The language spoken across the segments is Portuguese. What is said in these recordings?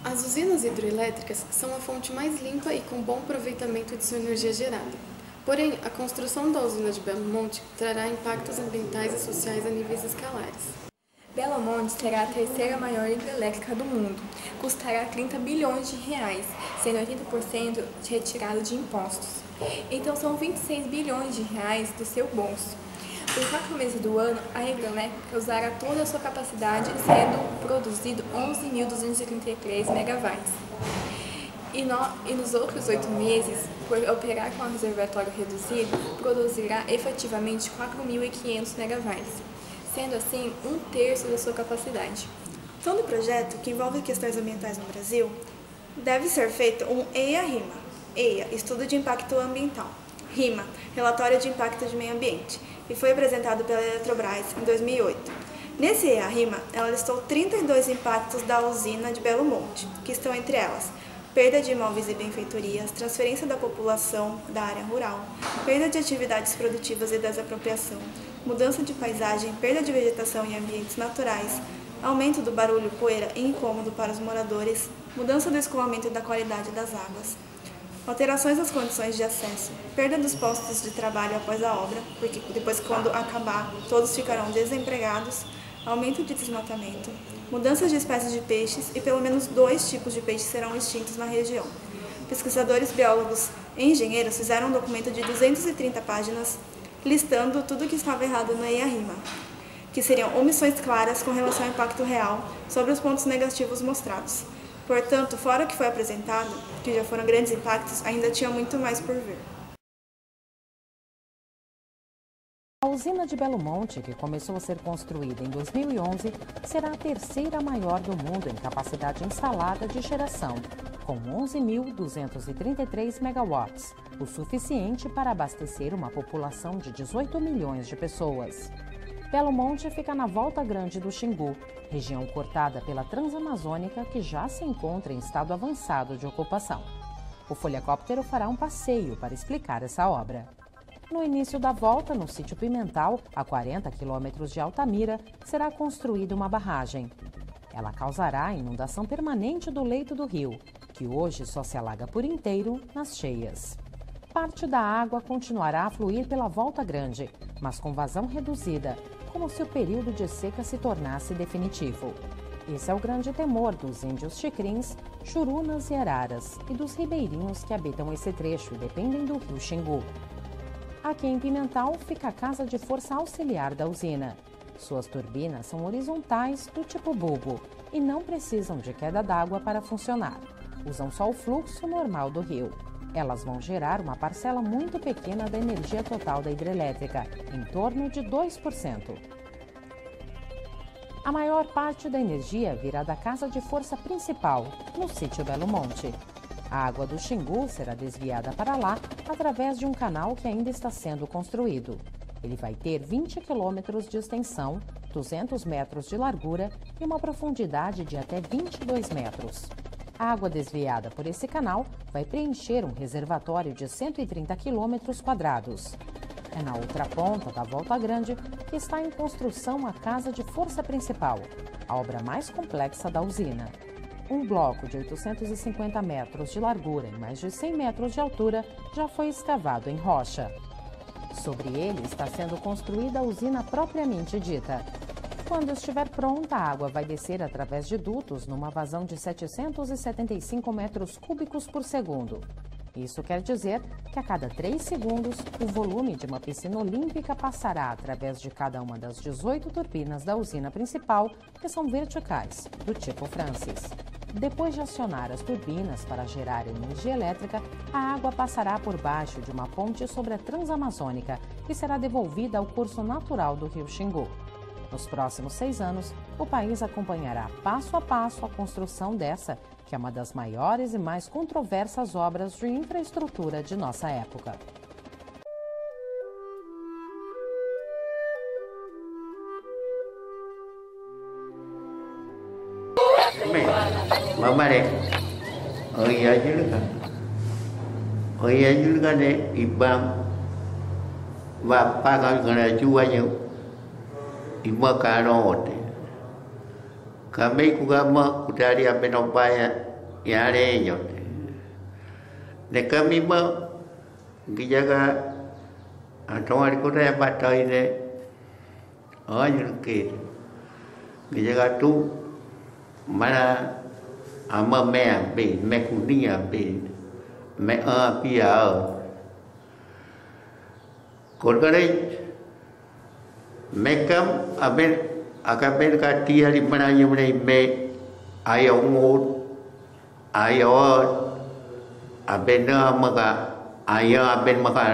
As usinas hidroelétricas são a fonte mais limpa e com bom aproveitamento de sua energia gerada. Porém, a construção da usina de Belo Monte trará impactos ambientais e sociais a níveis escalares. Belo Monte será a terceira maior hidrelétrica do mundo. Custará 30 bilhões de reais, sendo 80% retirado de impostos. Então são 26 bilhões de reais do seu bolso. Por 4 meses do ano, a hidrelétrica usará toda a sua capacidade, sendo produzido 11.233 megawatts. E nos outros 8 meses, por operar com o reservatório reduzido, produzirá efetivamente 4.500 megawatts, sendo assim 1/3 da sua capacidade. Todo projeto que envolve questões ambientais no Brasil deve ser feito um EIA-RIMA. EIA, Estudo de Impacto Ambiental. RIMA, Relatório de Impacto de Meio Ambiente, e foi apresentado pela Eletrobras em 2008. Nesse EIA-RIMA, ela listou 32 impactos da usina de Belo Monte, que estão entre elas: perda de imóveis e benfeitorias, transferência da população da área rural, perda de atividades produtivas e desapropriação, mudança de paisagem, perda de vegetação e ambientes naturais, aumento do barulho, poeira e incômodo para os moradores, mudança do escoamento e da qualidade das águas, alterações das condições de acesso, perda dos postos de trabalho após a obra, porque depois, quando acabar, todos ficarão desempregados, aumento de desmatamento, mudanças de espécies de peixes e pelo menos 2 tipos de peixes serão extintos na região. Pesquisadores, biólogos e engenheiros fizeram um documento de 230 páginas listando tudo o que estava errado no EIA-RIMA, que seriam omissões claras com relação ao impacto real sobre os pontos negativos mostrados. Portanto, fora o que foi apresentado, que já foram grandes impactos, ainda tinha muito mais por vir. A usina de Belo Monte, que começou a ser construída em 2011, será a terceira maior do mundo em capacidade instalada de geração, com 11.233 megawatts, o suficiente para abastecer uma população de 18 milhões de pessoas. Belo Monte fica na Volta Grande do Xingu, região cortada pela Transamazônica que já se encontra em estado avançado de ocupação. O Folhacóptero fará um passeio para explicar essa obra. No início da volta, no sítio Pimental, a 40 quilômetros de Altamira, será construída uma barragem. Ela causará a inundação permanente do leito do rio, que hoje só se alaga por inteiro nas cheias. Parte da água continuará a fluir pela Volta Grande, mas com vazão reduzida, como se o período de seca se tornasse definitivo. Esse é o grande temor dos índios xicrins, churunas e araras e dos ribeirinhos que habitam esse trecho e dependem do rio Xingu. Aqui em Pimental fica a casa de força auxiliar da usina. Suas turbinas são horizontais do tipo bulbo e não precisam de queda d'água para funcionar. Usam só o fluxo normal do rio. Elas vão gerar uma parcela muito pequena da energia total da hidrelétrica, em torno de 2%. A maior parte da energia virá da casa de força principal, no sítio Belo Monte. A água do Xingu será desviada para lá através de um canal que ainda está sendo construído. Ele vai ter 20 quilômetros de extensão, 200 metros de largura e uma profundidade de até 22 metros. A água desviada por esse canal vai preencher um reservatório de 130 quilômetros quadrados. É na outra ponta da Volta Grande que está em construção a casa de força principal, a obra mais complexa da usina. Um bloco de 850 metros de largura e mais de 100 metros de altura já foi escavado em rocha. Sobre ele está sendo construída a usina propriamente dita. Quando estiver pronta, a água vai descer através de dutos numa vazão de 775 metros cúbicos por segundo. Isso quer dizer que a cada 3 segundos, o volume de uma piscina olímpica passará através de cada uma das 18 turbinas da usina principal, que são verticais, do tipo Francis. Depois de acionar as turbinas para gerar energia elétrica, a água passará por baixo de uma ponte sobre a Transamazônica e será devolvida ao curso natural do rio Xingu. Nos próximos 6 anos, o país acompanhará passo a passo a construção dessa, que é uma das maiores e mais controversas obras de infraestrutura de nossa época. Mamare, iya juga deh ibang, bapak kalau kena cuanya, iba kano deh. Kami juga mau dari apa namanya yare yo de kami ba gijaga atong ari ko re batai de ayur ke gijaga tu mana ama me kunia be me a pia korgare mekam aben akaben ka tia di mana yumne me ayong ayo aben maka ayo aben maka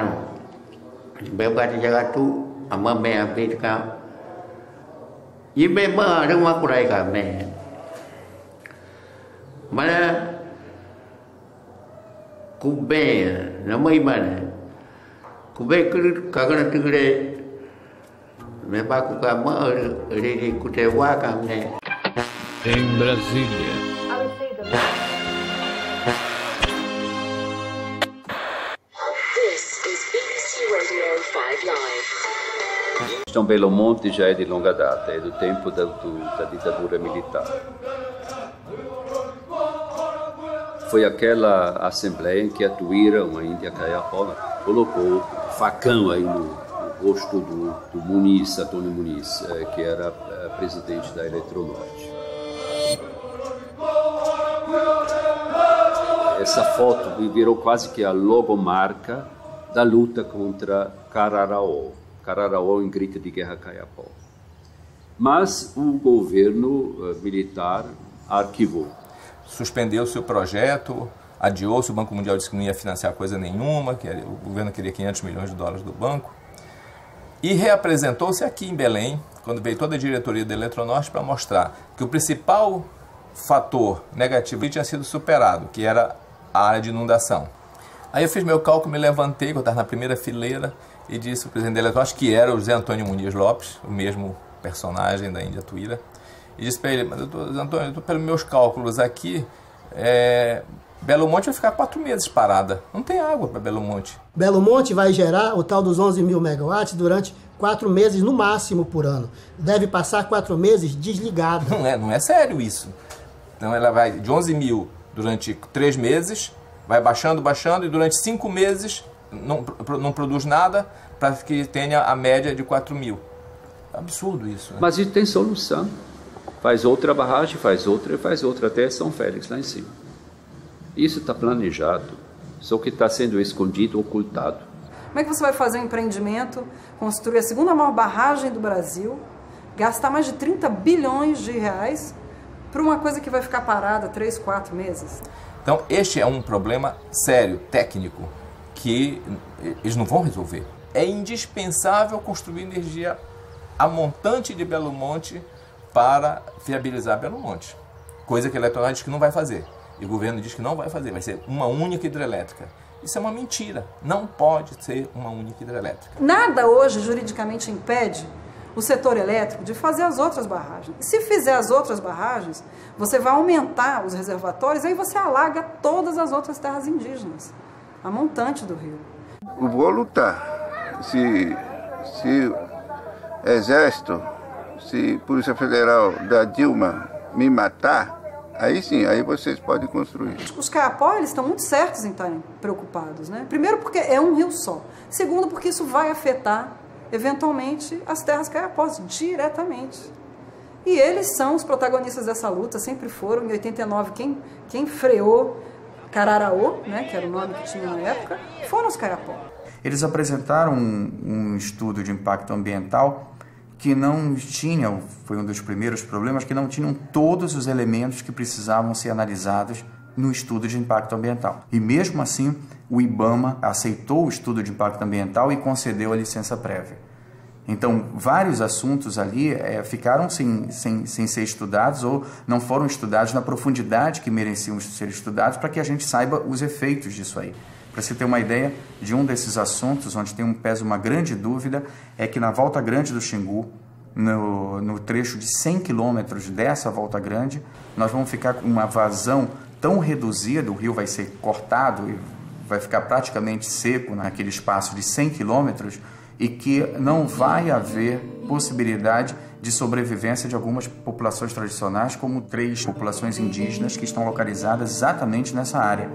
beba di jaga tu ama me aben ka ibe ma rumah kurai ka me mana kube nama iman kube kagana tigre me baku kama ri kutewa kamne em Brasília. This is BBC Radio 5 Live. Gestão Belo Monte já é de longa data, é do tempo da ditadura militar. Foi aquela assembleia em que a Tuíra, uma índia caiapó, colocou facão aí no rosto do Muniz, Antônio Muniz, que era presidente da Eletronorte. Essa foto virou quase que a logomarca da luta contra Cararaó. Cararaó em grito de guerra caiapó. Mas o governo militar arquivou. Suspendeu seu projeto, adiou-se, o Banco Mundial disse que não ia financiar coisa nenhuma, que o governo queria 500 milhões de dólares do banco, e reapresentou-se aqui em Belém, quando veio toda a diretoria da Eletronorte, para mostrar que o principal fator negativo tinha sido superado, que era a área de inundação. Aí eu fiz meu cálculo, me levantei, eu estava na primeira fileira, e disse ao presidente da Eletronorte, que era o José Antônio Muniz Lopes, o mesmo personagem da Índia Tuíra, e disse para ele, mas Antônio, pelos meus cálculos aqui, Belo Monte vai ficar 4 meses parada. Não tem água para Belo Monte. Belo Monte vai gerar o tal dos 11 mil megawatts durante 4 meses no máximo por ano. Deve passar 4 meses desligada. Não é sério isso. Então ela vai de 11 mil durante 3 meses, vai baixando, e durante 5 meses não produz nada para que tenha a média de 4 mil. É absurdo isso. Né? Mas isso tem solução. Faz outra barragem, faz outra até São Félix lá em cima. Isso está planejado, só que está sendo escondido, ocultado. Como é que você vai fazer um empreendimento, construir a segunda maior barragem do Brasil, gastar mais de 30 bilhões de reais para uma coisa que vai ficar parada 3, 4 meses? Então este é um problema sério, técnico, que eles não vão resolver. É indispensável construir energia a montante de Belo Monte para viabilizar Belo Monte, coisa que a Eletronorte diz que não vai fazer. E o governo diz que não vai fazer, vai ser uma única hidrelétrica. Isso é uma mentira, não pode ser uma única hidrelétrica. Nada hoje juridicamente impede o setor elétrico de fazer as outras barragens. E se fizer as outras barragens, você vai aumentar os reservatórios, aí você alaga todas as outras terras indígenas, a montante do rio. Eu vou lutar. Se Exército, se Polícia Federal da Dilma me matar, aí sim, aí vocês podem construir. Os caiapó, eles estão muito certos em estarem preocupados, né? Primeiro porque é um rio só. Segundo porque isso vai afetar, eventualmente, as terras caiapós, diretamente. E eles são os protagonistas dessa luta, sempre foram. Em 89, quem freou Cararaó, né, que era o nome que tinha na época, foram os caiapó. Eles apresentaram um estudo de impacto ambiental que não tinha, foi um dos primeiros problemas, que não tinham todos os elementos que precisavam ser analisados no estudo de impacto ambiental. E mesmo assim, o IBAMA aceitou o estudo de impacto ambiental e concedeu a licença prévia. Então, vários assuntos ali ficaram sem ser estudados ou não foram estudados na profundidade que mereciam ser estudados para que a gente saiba os efeitos disso aí. Para você ter uma ideia de um desses assuntos, onde pesa uma grande dúvida, é que na Volta Grande do Xingu, no trecho de 100 quilômetros dessa Volta Grande, nós vamos ficar com uma vazão tão reduzida, o rio vai ser cortado e vai ficar praticamente seco naquele espaço de 100 quilômetros, e que não vai haver possibilidade de sobrevivência de algumas populações tradicionais, como 3 populações indígenas que estão localizadas exatamente nessa área.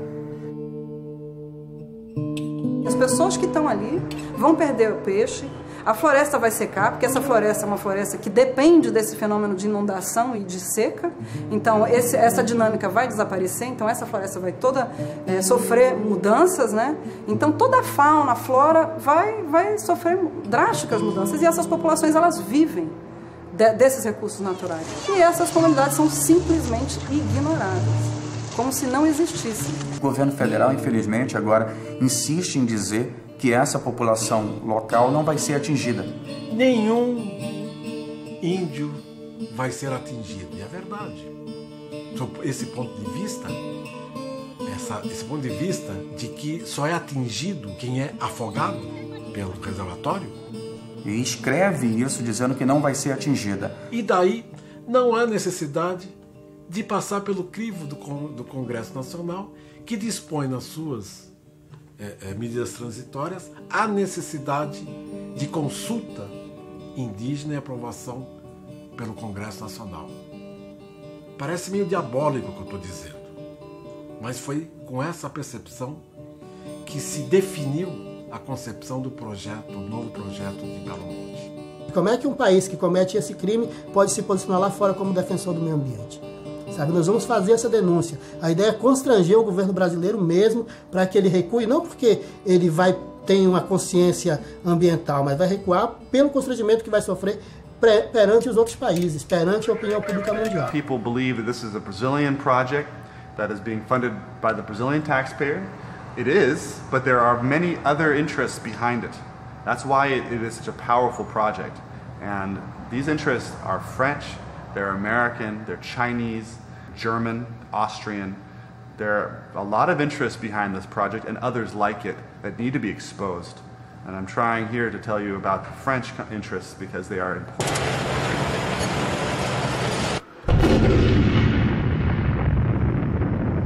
As pessoas que estão ali vão perder o peixe, a floresta vai secar, porque essa floresta é uma floresta que depende desse fenômeno de inundação e de seca, então essa dinâmica vai desaparecer, então essa floresta vai toda sofrer mudanças, né? Então toda a fauna, a flora vai sofrer drásticas mudanças e essas populações elas vivem desses recursos naturais. E essas comunidades são simplesmente ignoradas, como se não existissem. O governo federal, infelizmente, agora insiste em dizer que essa população local não vai ser atingida. Nenhum índio vai ser atingido, e é verdade. Esse ponto de vista, esse ponto de vista de que só é atingido quem é afogado pelo reservatório. E escreve isso dizendo que não vai ser atingida. E daí não há necessidade de passar pelo crivo do Congresso Nacional, que dispõe nas suas medidas transitórias a necessidade de consulta indígena e aprovação pelo Congresso Nacional. Parece meio diabólico o que eu estou dizendo, mas foi com essa percepção que se definiu a concepção do projeto, o novo projeto de Belo Monte. Como é que um país que comete esse crime pode se posicionar lá fora como defensor do meio ambiente? Sabe, nós vamos fazer essa denúncia. A ideia é constranger o governo brasileiro mesmo para que ele recue, não porque ele ter uma consciência ambiental, mas vai recuar pelo constrangimento que vai sofrer perante os outros países, perante a opinião pública mundial. People believe that this is a Brazilian project that is being funded by the Brazilian taxpayer. It is, but there are many other interests behind it. That's why it is such a powerful project. And these interests are French, they're American, they're Chinese, German, Austrian. There are a lot of interest behind this project and others like it that need to be exposed. And I'm trying here to tell you about the French interests because they are important.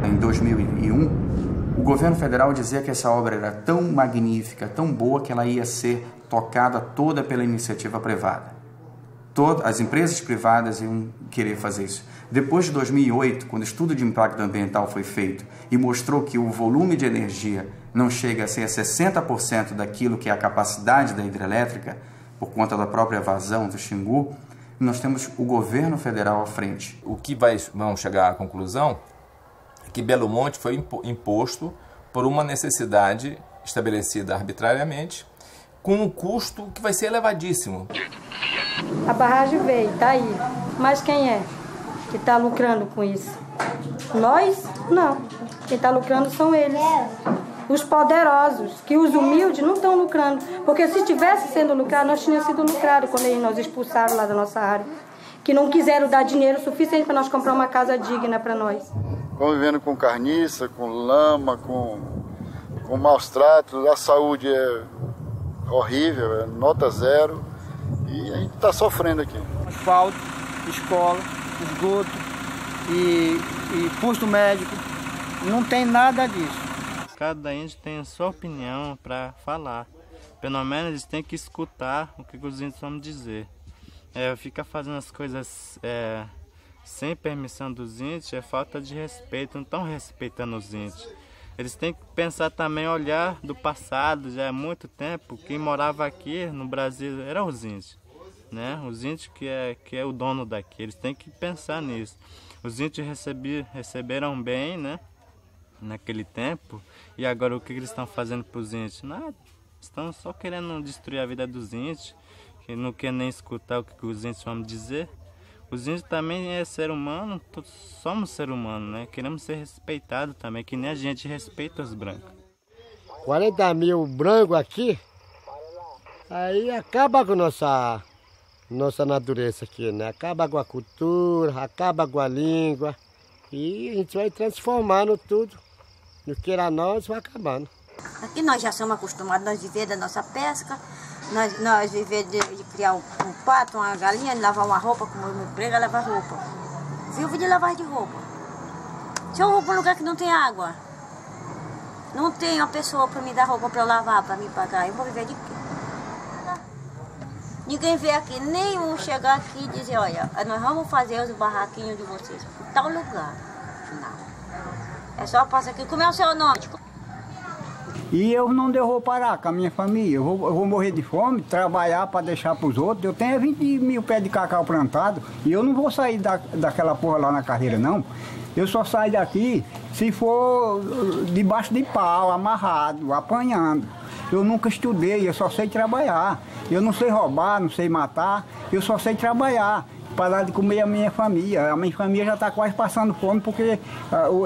Em 2001, o governo federal dizia que essa obra era tão magnífica, tão boa, que ela ia ser tocada toda pela iniciativa privada. As empresas privadas iam querer fazer isso. Depois de 2008, quando o estudo de impacto ambiental foi feito e mostrou que o volume de energia não chega a ser 60% daquilo que é a capacidade da hidrelétrica, por conta da própria vazão do Xingu, nós temos o governo federal à frente. O que vamos chegar à conclusão é que Belo Monte foi imposto por uma necessidade estabelecida arbitrariamente, com um custo que vai ser elevadíssimo. A barragem veio, tá aí. Mas quem é que está lucrando com isso? Nós? Não. Quem está lucrando são eles. Os poderosos, que os humildes não estão lucrando. Porque se tivesse sendo lucrado, nós tínhamos sido lucrados quando eles nos expulsaram lá da nossa área. Que não quiseram dar dinheiro suficiente para nós comprar uma casa digna para nós. Convivendo com carniça, com lama, com maus tratos, a saúde é horrível, é nota 0. E a gente está sofrendo aqui. Asfalto, escola, esgoto e posto médico, não tem nada disso. Cada índio tem a sua opinião para falar. Pelo menos eles têm que escutar o que os índios vão dizer. Ficar fazendo as coisas sem permissão dos índios é falta de respeito, não estão respeitando os índios. Eles têm que pensar também, olhar do passado, já há muito tempo, quem morava aqui no Brasil eram os índios, né? Os índios que é o dono daqui, eles têm que pensar nisso. Os índios receberam bem, né, naquele tempo, e agora o que eles estão fazendo para os índios? Nada, estão só querendo destruir a vida dos índios, que não quer nem escutar o que os índios vão dizer. Os índios também é ser humano, todos somos ser humano, né? Queremos ser respeitados também, que nem a gente respeita os brancos. 40 mil brancos aqui, aí acaba com nossa natureza aqui, né? Acaba com a cultura, acaba com a língua e a gente vai transformando tudo. No que era nós, vai acabando. Aqui nós já somos acostumados, nós vivemos da nossa pesca, nós vivemos de criar um pato, uma galinha, de lavar uma roupa, como o meu emprego é lavar roupa. Vivo de lavar de roupa. Se eu vou para um lugar que não tem água, não tem uma pessoa para me dar roupa para eu lavar, para me pagar, eu vou viver de quê? Ninguém vê aqui, nenhum chegar aqui e dizer, olha, nós vamos fazer os barraquinhos de vocês em tal lugar. Não. É só passar aqui. Como é o seu nome? E eu não vou parar com a minha família. Eu vou morrer de fome, trabalhar para deixar para os outros. Eu tenho 20 mil pés de cacau plantado e eu não vou sair daquela porra lá na carreira, não. Eu só saio daqui se for debaixo de pau, amarrado, apanhando. Eu nunca estudei, eu só sei trabalhar. Eu não sei roubar, não sei matar, eu só sei trabalhar. Parar de comer a minha família. A minha família já está quase passando fome porque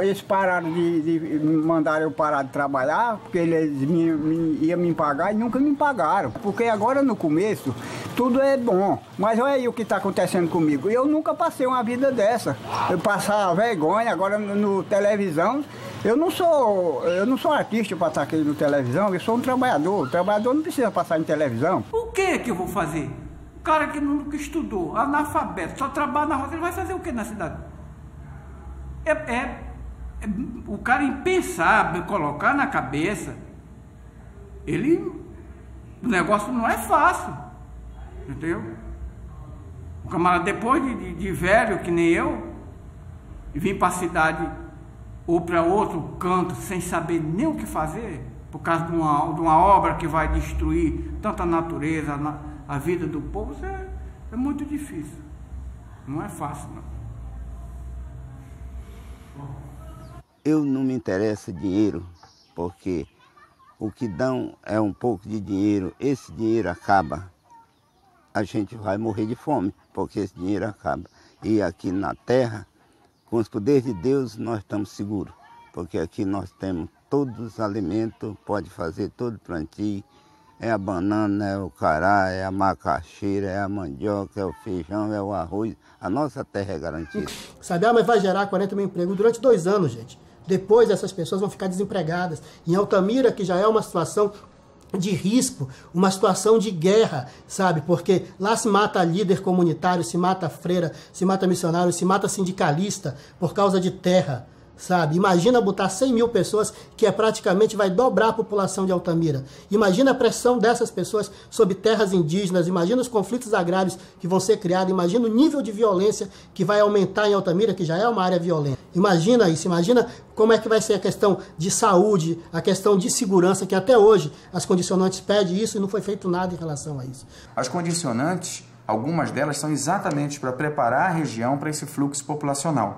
eles pararam de mandar eu parar de trabalhar, porque eles iam me pagar e nunca me pagaram. Porque agora no começo tudo é bom, mas olha aí o que está acontecendo comigo. Eu nunca passei uma vida dessa. Eu passar vergonha agora no televisão. Eu não sou artista para estar aqui no televisão, eu sou um trabalhador. O trabalhador não precisa passar em televisão. O que eu vou fazer? O cara que nunca estudou, analfabeto, só trabalha na roça, ele vai fazer o que na cidade? O cara em pensar, colocar na cabeça, o negócio não é fácil, entendeu? O camarada depois de velho, que nem eu, e vir para a cidade ou para outro canto sem saber nem o que fazer, por causa de uma obra que vai destruir tanto a natureza, a vida do povo, isso é muito difícil. Não é fácil, não. Eu não me interessa dinheiro, porque o que dão é um pouco de dinheiro. Esse dinheiro acaba, a gente vai morrer de fome, porque esse dinheiro acaba. E aqui na terra, com os poderes de Deus, nós estamos seguros, porque aqui nós temos todos os alimentos, pode fazer todo plantio. É a banana, é o cará, é a macaxeira, é a mandioca, é o feijão, é o arroz. A nossa terra é garantida. Sabe, mas vai gerar 40 mil empregos durante 2 anos, gente. Depois essas pessoas vão ficar desempregadas. Em Altamira, que já é uma situação de risco, uma situação de guerra, sabe? Porque lá se mata líder comunitário, se mata freira, se mata missionário, se mata sindicalista por causa de terra. Sabe? Imagina botar 100 mil pessoas, que praticamente vai dobrar a população de Altamira. Imagina a pressão dessas pessoas sobre terras indígenas, imagina os conflitos agrários que vão ser criados, imagina o nível de violência que vai aumentar em Altamira, que já é uma área violenta. Imagina isso, imagina como é que vai ser a questão de saúde, a questão de segurança, que até hoje as condicionantes pedem isso e não foi feito nada em relação a isso. As condicionantes, algumas delas são exatamente para preparar a região para esse fluxo populacional.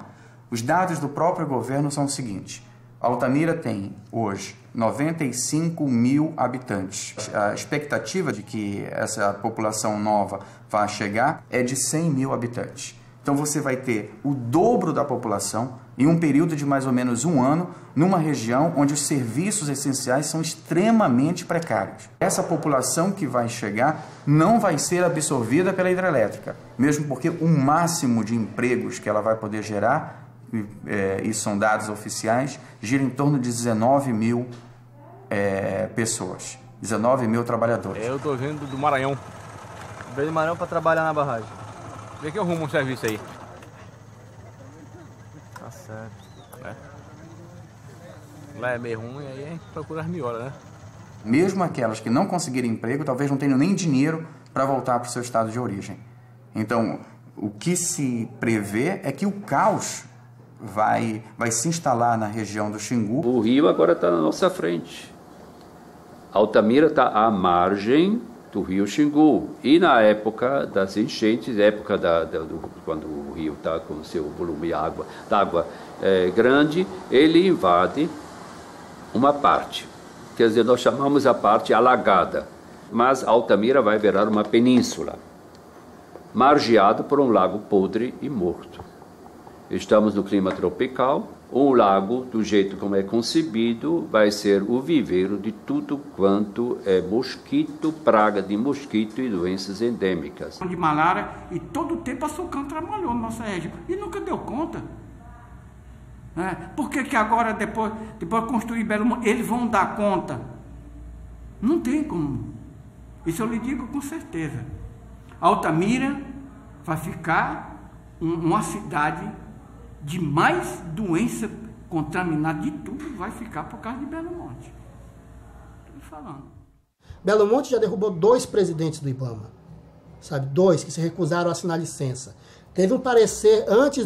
Os dados do próprio governo são os seguintes. Altamira tem, hoje, 95 mil habitantes. A expectativa de que essa população nova vá chegar é de 100 mil habitantes. Então você vai ter o dobro da população em um período de mais ou menos 1 ano, numa região onde os serviços essenciais são extremamente precários. Essa população que vai chegar não vai ser absorvida pela hidrelétrica, mesmo porque o máximo de empregos que ela vai poder gerar, e são dados oficiais, gira em torno de 19 mil pessoas, 19 mil trabalhadores. Eu estou vindo do Maranhão. Veio do Maranhão para trabalhar na barragem. Vê que eu arrumo um serviço aí. Tá certo. Lá é meio ruim, aí a gente procura as melhoras, né? Mesmo aquelas que não conseguirem emprego, talvez não tenham nem dinheiro para voltar para o seu estado de origem. Então, o que se prevê é que o caos vai se instalar na região do Xingu. O rio agora está na nossa frente. Altamira está à margem do rio Xingu. E na época das enchentes, quando o rio está com seu volume d'água grande, ele invade uma parte. Quer dizer, nós chamamos a parte alagada. Mas Altamira vai virar uma península, margeado por um lago podre e morto. Estamos no clima tropical. Um lago, do jeito como é concebido, vai ser o viveiro de tudo quanto é mosquito, praga de mosquito e doenças endêmicas. De malária, e todo o tempo a Sulcan trabalhou na nossa região e nunca deu conta. Por que agora, depois de construir Belo Monte, eles vão dar conta? Não tem como. Isso eu lhe digo com certeza. Altamira vai ficar uma cidade de mais doença contaminada de tudo, vai ficar por causa de Belo Monte. Estou falando. Belo Monte já derrubou 2 presidentes do IBAMA. sabe? 2 que se recusaram a assinar licença. Teve um parecer, antes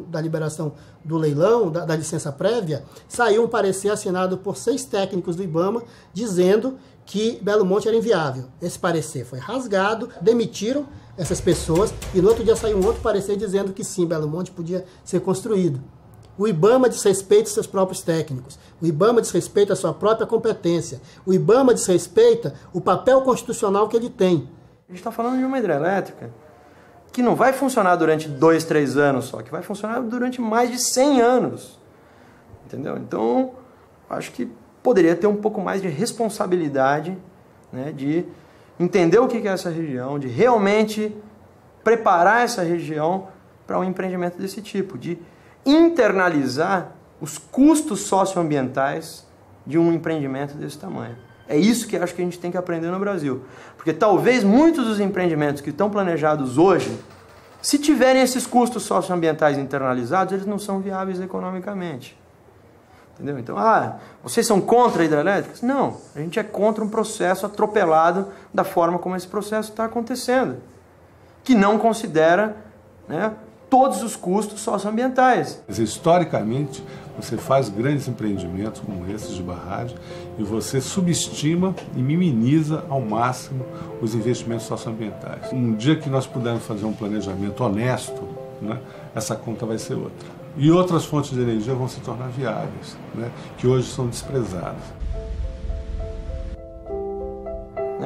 da liberação do leilão, da licença prévia, saiu um parecer assinado por 6 técnicos do IBAMA, dizendo que Belo Monte era inviável. Esse parecer foi rasgado, demitiram essas pessoas, e no outro dia saiu um outro parecer dizendo que sim, Belo Monte podia ser construído. O IBAMA desrespeita seus próprios técnicos, o IBAMA desrespeita a sua própria competência, o IBAMA desrespeita o papel constitucional que ele tem. A gente está falando de uma hidrelétrica que não vai funcionar durante 2, 3 anos só, que vai funcionar durante mais de 100 anos. Entendeu? Então, acho que poderia ter um pouco mais de responsabilidade, né, de entender o que é essa região, de realmente preparar essa região para um empreendimento desse tipo, de internalizar os custos socioambientais de um empreendimento desse tamanho. É isso que acho que a gente tem que aprender no Brasil. Porque talvez muitos dos empreendimentos que estão planejados hoje, se tiverem esses custos socioambientais internalizados, eles não são viáveis economicamente. Entendeu? Então, vocês são contra hidrelétricas? Não, a gente é contra um processo atropelado da forma como esse processo está acontecendo, que não considera, né, todos os custos socioambientais. Historicamente, você faz grandes empreendimentos como esses de barragem e você subestima e minimiza ao máximo os investimentos socioambientais. Um dia que nós pudermos fazer um planejamento honesto, né, essa conta vai ser outra. E outras fontes de energia vão se tornar viáveis, né, que hoje são desprezadas.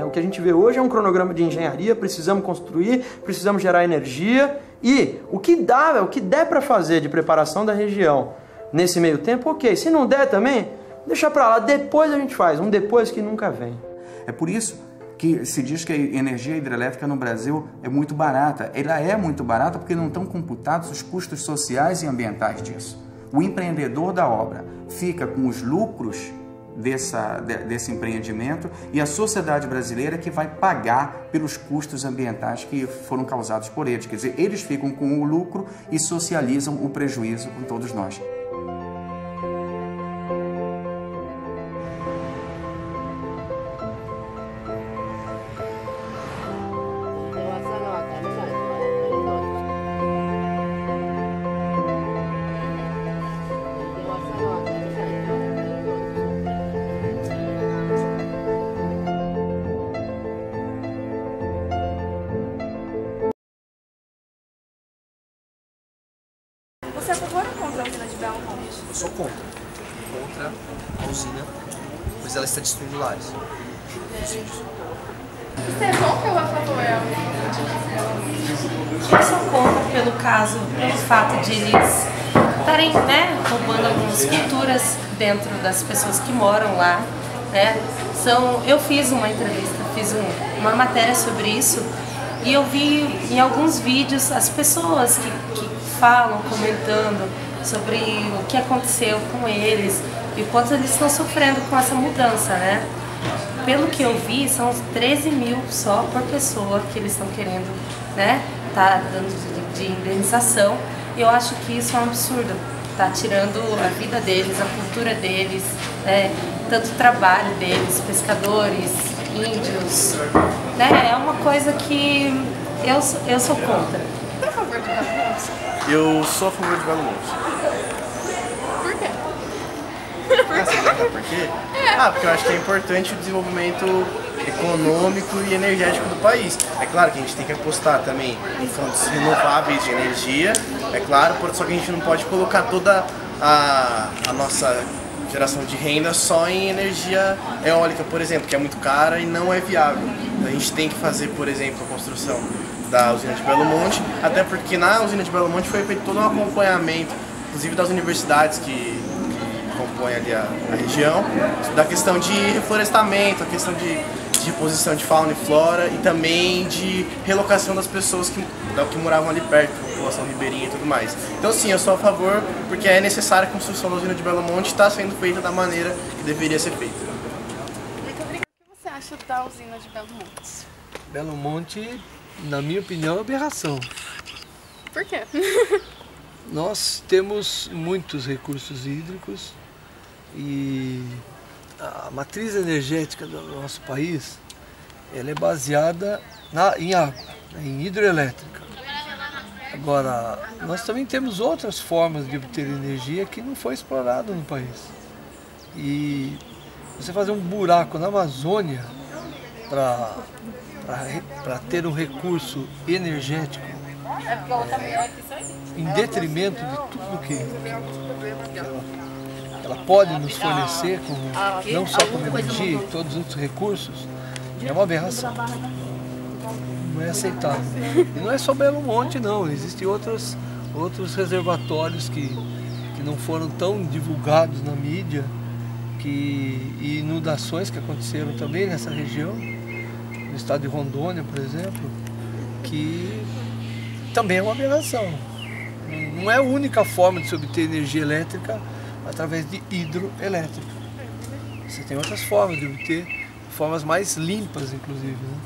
O que a gente vê hoje é um cronograma de engenharia, precisamos construir, precisamos gerar energia e o que der para fazer de preparação da região nesse meio tempo, ok. Se não der também, deixa para lá, depois a gente faz, um depois que nunca vem. É por isso que se diz que a energia hidrelétrica no Brasil é muito barata. Ela é muito barata porque não estão computados os custos sociais e ambientais disso. O empreendedor da obra fica com os lucros desse empreendimento e a sociedade brasileira que vai pagar pelos custos ambientais que foram causados por eles. Quer dizer, eles ficam com o lucro e socializam o prejuízo com todos nós. Você é a favor ou contra a usina de Belo Monte? Eu sou contra. Contra a usina, pois ela está destruindo lares. Você é contra ou a favor? Eu sou contra pelo fato de eles estarem, né, roubando algumas culturas dentro das pessoas que moram lá, né? Eu fiz uma entrevista, fiz uma matéria sobre isso e eu vi em alguns vídeos as pessoas que falam, comentando sobre o que aconteceu com eles e o quanto eles estão sofrendo com essa mudança, né? Pelo que eu vi, são 13 mil só por pessoa que eles estão querendo, né, tá dando de indenização. E eu acho que isso é um absurdo, tá tirando a vida deles, a cultura deles, né, tanto o trabalho deles, pescadores, índios, né? É uma coisa que eu sou contra. Você é a favor de Belo Monte? Eu sou a favor de Belo Monte. Por quê? Você sabe por quê? Porque eu acho que é importante o desenvolvimento econômico e energético do país. É claro que a gente tem que apostar também em fontes renováveis de energia, é claro, só que a gente não pode colocar toda a nossa geração de renda só em energia eólica, por exemplo, que é muito cara e não é viável. Então a gente tem que fazer, por exemplo, a construção da usina de Belo Monte, até porque na usina de Belo Monte foi feito todo um acompanhamento, inclusive das universidades que compõem ali a região, da questão de reflorestamento, a questão de reposição de fauna e flora e também de relocação das pessoas que moravam ali perto, população ribeirinha e tudo mais. Então sim, eu sou a favor, porque é necessária a construção da usina de Belo Monte e está sendo feita da maneira que deveria ser feita. Muito obrigada. O que você acha da usina de Belo Monte? Belo Monte, na minha opinião, é uma aberração. Por quê? Nós temos muitos recursos hídricos e a matriz energética do nosso país ela é baseada em água, em hidrelétrica. Agora, nós também temos outras formas de obter energia que não foi explorado no país. E você fazer um buraco na Amazônia para ter um recurso energético em detrimento de tudo que ela pode nos fornecer, não só como energia e todos os outros recursos, é uma aberração. Não é aceitável. E não é só Belo Monte, não. Existem outros reservatórios que não foram tão divulgados na mídia, e inundações que aconteceram também nessa região, no estado de Rondônia, por exemplo, que também é uma aberração. Não é a única forma de se obter energia elétrica através de hidroelétrica. Você tem outras formas de obter, formas mais limpas, inclusive, né?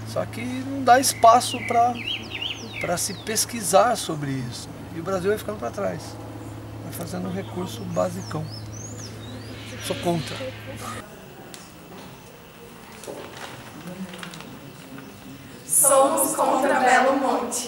Só que não dá espaço para se pesquisar sobre isso. E o Brasil vai ficando para trás, vai fazendo um recurso basicão. Sou contra. Somos contra Belo Monte.